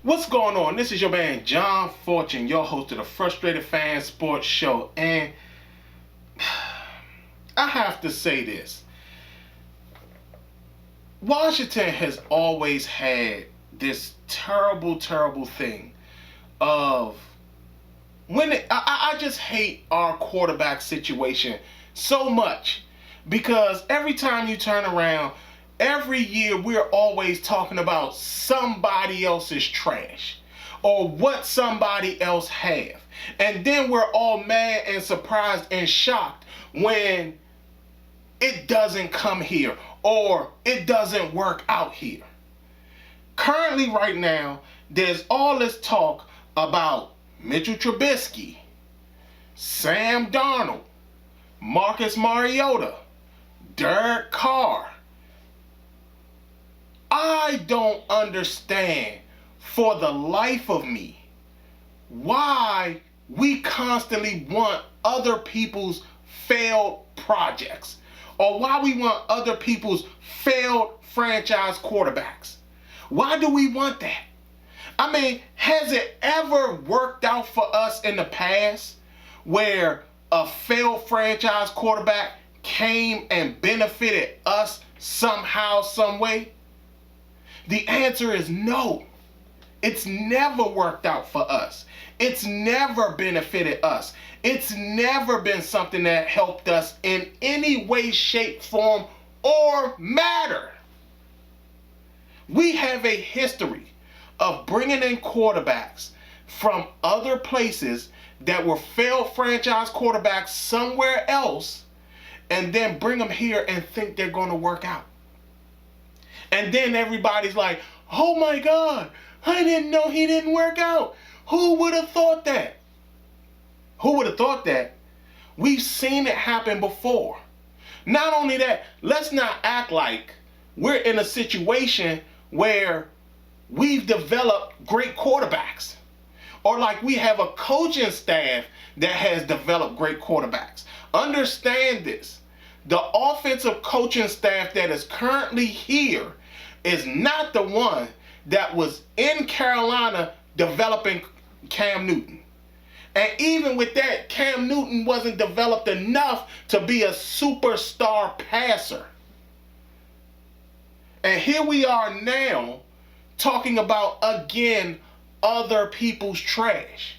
What's going on? This is your man John Fortune, your host of the Frustrated Fan Sports Show, and I have to say this. Washington has always had this terrible thing of I just hate our quarterback situation so much, because every time you turn around, every year we're always talking about somebody else's trash or what somebody else have. And then we're all mad and surprised and shocked when it doesn't come here or it doesn't work out here. Currently right now, there's all this talk about Mitchell Trubisky, Sam Darnold, Marcus Mariota, Derek Carr. I don't understand for the life of me why we constantly want other people's failed projects or why we want other people's failed franchise quarterbacks. Why do we want that? I mean, has it ever worked out for us in the past where a failed franchise quarterback came and benefited us somehow, some way? The answer is no. It's never worked out for us. It's never benefited us. It's never been something that helped us in any way, shape, form, or matter. We have a history of bringing in quarterbacks from other places that were failed franchise quarterbacks somewhere else, and then bring them here and think they're going to work out. And then everybody's like, oh my God, I didn't know he didn't work out. Who would have thought that? Who would have thought that? We've seen it happen before. Not only that, let's not act like we're in a situation where we've developed great quarterbacks, or like we have a coaching staff that has developed great quarterbacks. Understand this. The offensive coaching staff that is currently here is not the one that was in Carolina developing Cam Newton. And even with that, Cam Newton wasn't developed enough to be a superstar passer. And here we are now talking about, again, other people's trash.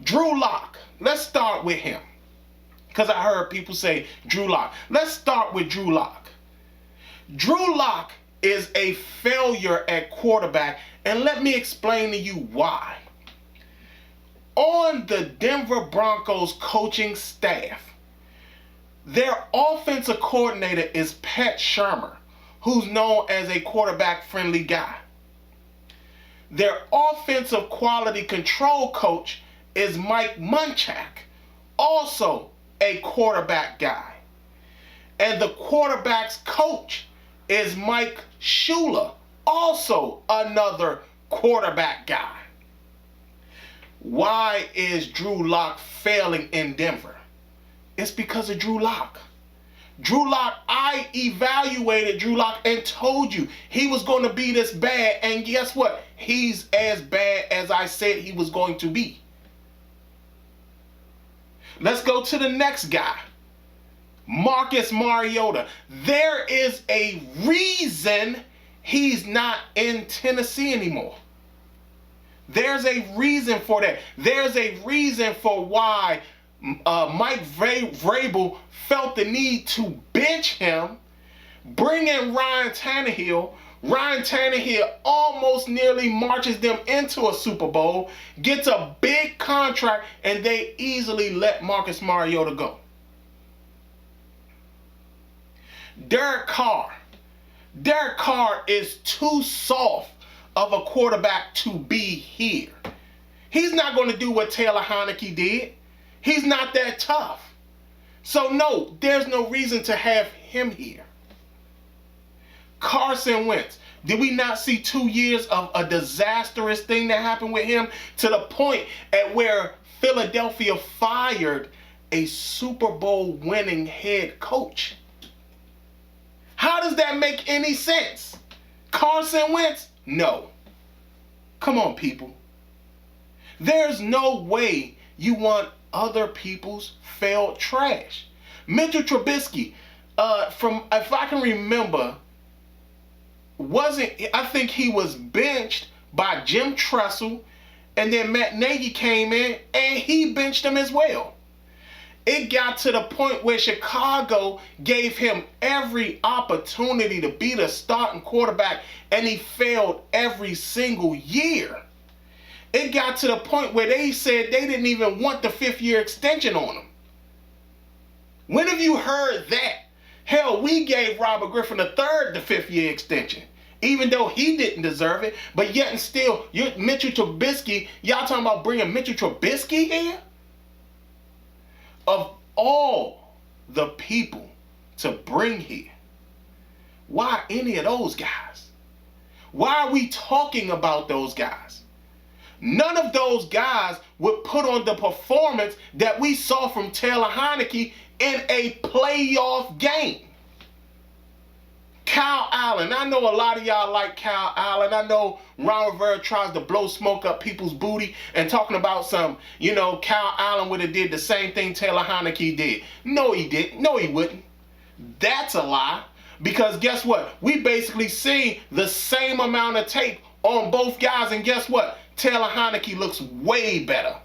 Drew Lock. Let's start with him, because I heard people say Drew Lock. Let's start with Drew Lock. Drew Lock is a failure at quarterback, and let me explain to you why. On the Denver Broncos coaching staff, their offensive coordinator is Pat Shurmur, who's known as a quarterback-friendly guy. Their offensive quality control coach is Mike Munchak, also a quarterback guy. And the quarterback's coach is Mike Shula, also another quarterback guy. Why is Drew Lock failing in Denver? It's because of Drew Lock. Drew Lock, I evaluated Drew Lock and told you he was going to be this bad, and guess what? He's as bad as I said he was going to be. Let's go to the next guy. Marcus Mariota. There is a reason he's not in Tennessee anymore. There's a reason for that. There's a reason for why Mike Vrabel felt the need to bench him, bring in Ryan Tannehill. Ryan Tannehill almost nearly marches them into a Super Bowl, gets a big contract, and they easily let Marcus Mariota go. Derek Carr. Derek Carr is too soft of a quarterback to be here. He's not going to do what Taylor Heineke did. He's not that tough. So no, there's no reason to have him here. Carson Wentz. Did we not see 2 years of a disastrous thing that happened with him to the point at where Philadelphia fired a Super Bowl winning head coach? How does that make any sense? Carson Wentz? No. Come on, people. There's no way you want other people's failed trash. Mitchell Trubisky, from if I can remember, I think he was benched by Jim Tressel, and then Matt Nagy came in and he benched him as well. It got to the point where Chicago gave him every opportunity to be the starting quarterback, and he failed every single year. It got to the point where they said they didn't even want the 5th-year extension on him. When have you heard that? Hell, we gave Robert Griffin III the 5th-year extension, even though he didn't deserve it. But yet and still, Mitchell Trubisky, y'all talking about bringing Mitchell Trubisky here? Of all the people to bring here, why any of those guys? Why are we talking about those guys? None of those guys would put on the performance that we saw from Taylor Heinicke in a playoff game. Kyle Allen. I know a lot of y'all like Kyle Allen. I know Ron Rivera tries to blow smoke up people's booty and talking about some, Kyle Allen would have did the same thing Taylor Heinicke did. No, he didn't. No, he wouldn't. That's a lie. Because guess what? We basically see the same amount of tape on both guys, and guess what? Taylor Heinicke looks way better.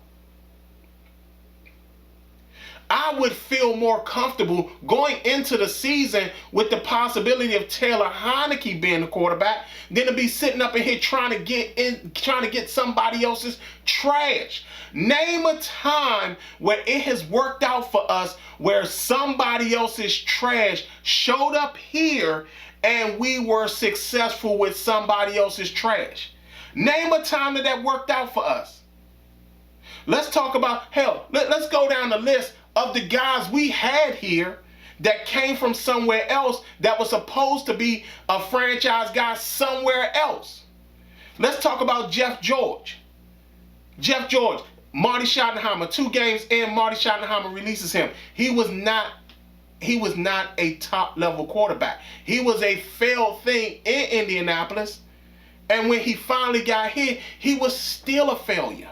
I would feel more comfortable going into the season with the possibility of Taylor Heinicke being the quarterback than to be sitting up in here trying to get somebody else's trash. Name a time where it has worked out for us where somebody else's trash showed up here and we were successful with somebody else's trash. Name a time that worked out for us. Let's talk about, let's go down the list of the guys we had here that came from somewhere else that was supposed to be a franchise guy somewhere else. Let's talk about Jeff George. Jeff George, Marty Schottenheimer, 2 games in, Marty Schottenheimer releases him. He was not a top-level quarterback. He was a failed thing in Indianapolis, and when he finally got here, he was still a failure.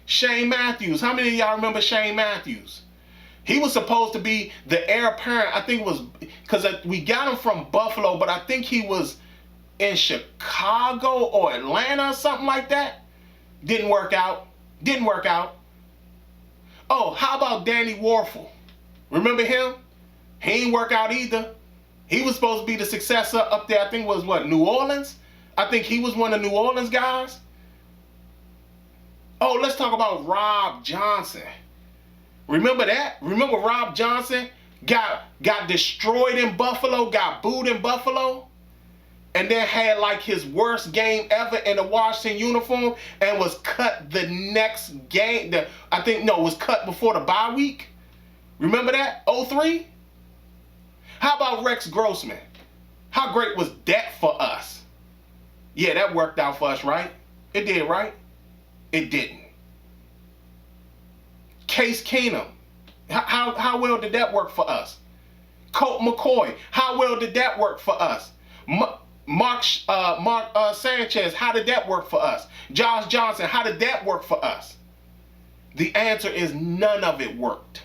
Shane Matthews. How many of y'all remember Shane Matthews? He was supposed to be the heir apparent. I think it was because we got him from Buffalo, but I think he was in Chicago or Atlanta or something like that. Didn't work out. Oh, how about Danny Warfel? Remember him? He ain't work out either. He was supposed to be the successor up there. I think it was New Orleans? I think he was one of New Orleans guys. Oh, let's talk about Rob Johnson. Remember that? Remember Rob Johnson got destroyed in Buffalo, got booed in Buffalo, and then had like his worst game ever in a Washington uniform and was cut the next game. Was cut before the bye week. Remember that? 03? How about Rex Grossman? How great was that for us? Yeah, that worked out for us, right? It did, right? It didn't. Case Keenum, how well did that work for us? Colt McCoy, how well did that work for us? Mark Sanchez, how did that work for us? Josh Johnson, how did that work for us? The answer is none of it worked.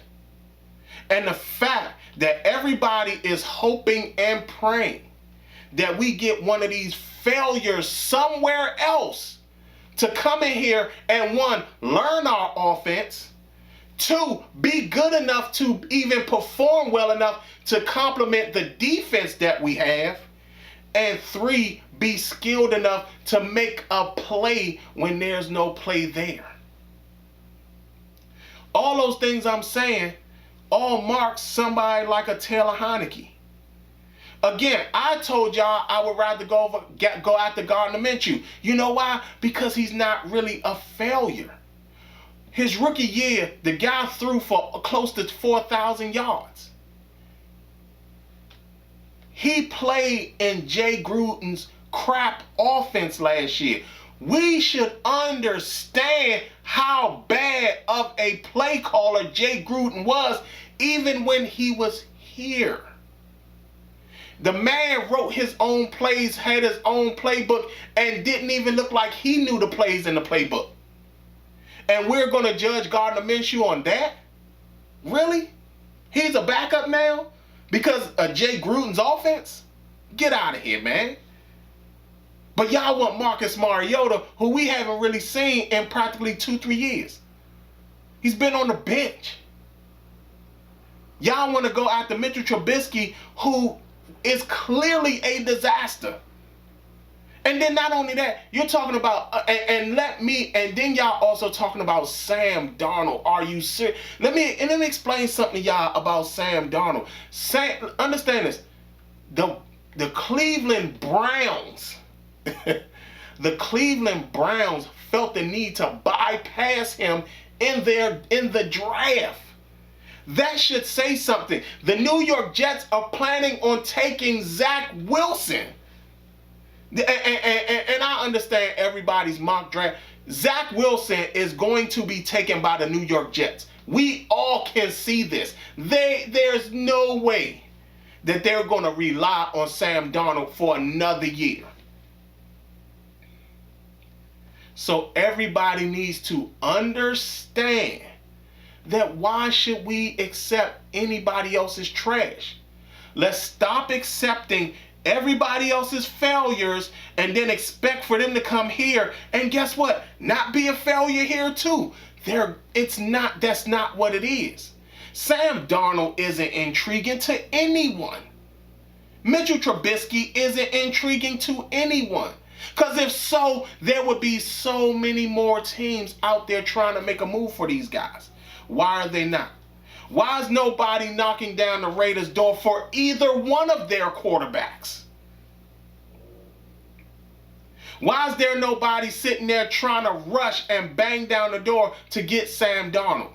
And the fact that everybody is hoping and praying that we get one of these failures somewhere else to come in here and 1, learn our offense, 2, be good enough to even perform well enough to complement the defense that we have, and 3, be skilled enough to make a play when there's no play there. All those things I'm saying all marks somebody like a Taylor Heinicke. Again, I told y'all I would rather go after Gardner Minshew. You know why? Because he's not really a failure. His rookie year, the guy threw for close to 4,000 yards. He played in Jay Gruden's crap offense last year. We should understand how bad of a play caller Jay Gruden was even when he was here. The man wrote his own plays, had his own playbook, and didn't even look like he knew the plays in the playbook. And we're going to judge Gardner Minshew on that? Really? He's a backup now? Because of Jay Gruden's offense? Get out of here, man. But y'all want Marcus Mariota, who we haven't really seen in practically 2-3 years. He's been on the bench. Y'all want to go after Mitchell Trubisky, who is clearly a disaster. And then not only that, you're talking about, and then y'all also talking about Sam Darnold. Are you serious? Let me explain something to y'all about Sam Darnold. Understand this. The Cleveland Browns, the Cleveland Browns felt the need to bypass him in the draft. That should say something. The New York Jets are planning on taking Zach Wilson. And I understand everybody's mock draft. Zach Wilson is going to be taken by the New York Jets. We all can see this. There's no way that they're going to rely on Sam Darnold for another year. So everybody needs to understand that why should we accept anybody else's trash? Let's stop accepting everybody else's failures and then expect for them to come here and guess what? Not be a failure here too. That's not what it is. Sam Darnold isn't intriguing to anyone. Mitchell Trubisky isn't intriguing to anyone. Because if so, there would be so many more teams out there trying to make a move for these guys. Why are they not? Why is nobody knocking down the Raiders' door for either one of their quarterbacks? Why is there nobody sitting there trying to rush and bang down the door to get Sam Darnold?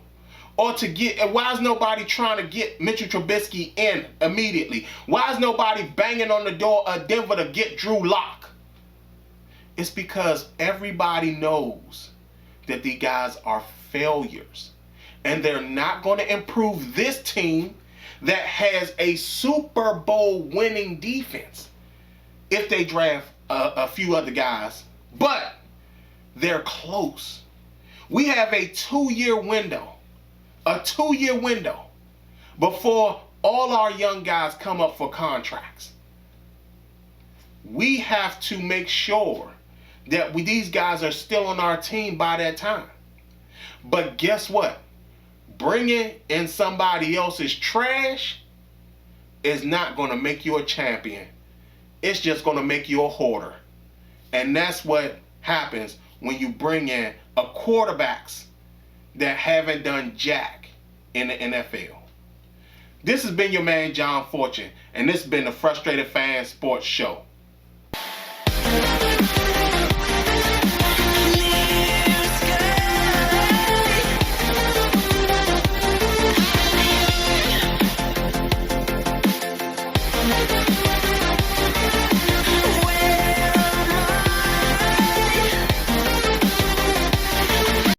Why is nobody trying to get Mitchell Trubisky in immediately? Why is nobody banging on the door of Denver to get Drew Lock? It's because everybody knows that these guys are failures. And they're not going to improve this team that has a Super Bowl winning defense if they draft a few other guys. But they're close. We have a 2-year window. A 2-year window before all our young guys come up for contracts. We have to make sure that these guys are still on our team by that time. But guess what? Bringing in somebody else's trash is not going to make you a champion. It's just going to make you a hoarder. And that's what happens when you bring in quarterbacks that haven't done jack in the NFL. This has been your man, John Fortune, and this has been the Frustrated Fan Sports Show.